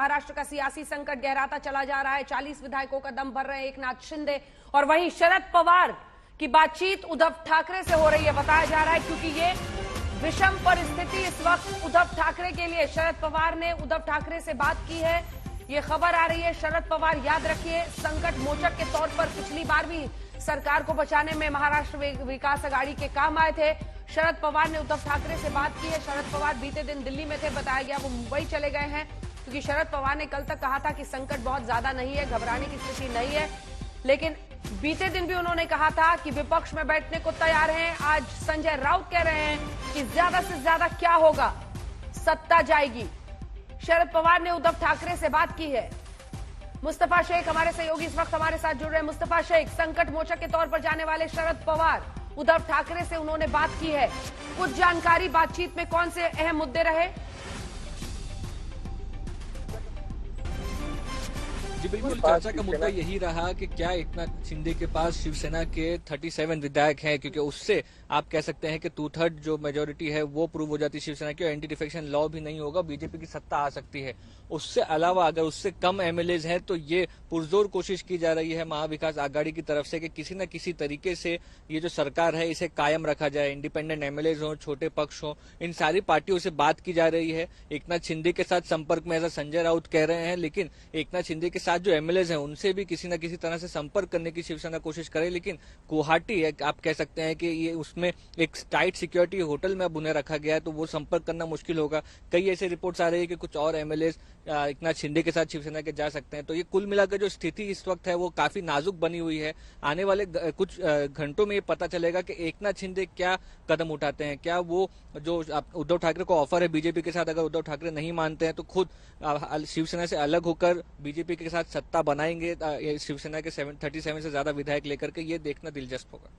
महाराष्ट्र का सियासी संकट गहराता चला जा रहा है। 40 विधायकों का दम भर रहे हैं एकनाथ शिंदे, और वहीं शरद पवार की बातचीत उद्धव ठाकरे से हो रही है, बताया जा रहा है, क्योंकि ये विषम परिस्थिति इस वक्त उद्धव ठाकरे के लिए। शरद पवार ने उद्धव ठाकरे से बात की है, ये खबर आ रही है। शरद पवार, याद रखिए, संकट मोचक के तौर पर पिछली बार भी सरकार को बचाने में महाराष्ट्र विकास अघाड़ी के काम आए थे। शरद पवार ने उद्धव ठाकरे से बात की है। शरद पवार बीते दिन दिल्ली में थे, बताया गया वो मुंबई चले गए हैं, क्योंकि शरद पवार ने कल तक कहा था कि संकट बहुत ज्यादा नहीं है, घबराने की स्थिति नहीं है, लेकिन बीते दिन भी उन्होंने कहा था कि विपक्ष में बैठने को तैयार हैं। आज संजय राउत कह रहे हैं कि ज्यादा से ज्यादा क्या होगा, सत्ता जाएगी। शरद पवार ने उद्धव ठाकरे से बात की है। मुस्तफा शेख हमारे सहयोगी इस वक्त हमारे साथ जुड़ रहे हैं। मुस्तफा शेख, संकट मोचक के तौर पर जाने वाले शरद पवार, उद्धव ठाकरे से उन्होंने बात की है, कुछ जानकारी, बातचीत में कौन से अहम मुद्दे रहे? जी बिल्कुल, चर्चा का मुद्दा यही रहा कि क्या एकनाथ शिंदे के पास शिवसेना के 37 विधायक हैं, क्योंकि उससे आप कह सकते हैं कि 2/3 जो मेजोरिटी है वो प्रूव हो जाती है शिवसेना की, और एंटी डिफेक्शन लॉ भी नहीं होगा, बीजेपी की सत्ता आ सकती है। उससे अलावा अगर उससे कम एमएलएज हैं तो ये पुरजोर कोशिश की जा रही है महाविकास आघाड़ी की तरफ से कि किसी न किसी तरीके से ये जो सरकार है इसे कायम रखा जाए। इंडिपेंडेंट एमएलएज हो, छोटे पक्ष हो, इन सारी पार्टियों से बात की जा रही है। एकनाथ शिंदे के साथ संपर्क में, ऐसा संजय राउत कह रहे हैं, लेकिन एकनाथ शिंदे के साथ जो एमएलएज हैं उनसे भी किसी न किसी तरह से संपर्क करने की शिवसेना कोशिश करे। लेकिन गुवाहाटी आप कह सकते हैं कि ये उसमें एक टाइट सिक्योरिटी होटल में अब उन्हें रखा गया है, तो वो संपर्क करना मुश्किल होगा। कई ऐसे रिपोर्ट्स आ रही है कि कुछ और एमएलएज एकनाथ शिंदे के साथ शिवसेना के जा सकते हैं। तो ये कुल मिलाकर जो स्थिति इस वक्त है वो काफी नाजुक बनी हुई है। आने वाले कुछ घंटों में ये पता चलेगा कि एकनाथ शिंदे क्या कदम उठाते हैं। क्या वो जो उद्धव ठाकरे को ऑफर है बीजेपी के साथ, अगर उद्धव ठाकरे नहीं मानते हैं तो खुद शिवसेना से अलग होकर बीजेपी के साथ सत्ता बनाएंगे शिवसेना के 37 से ज्यादा विधायक लेकर के, ये देखना दिलचस्प होगा।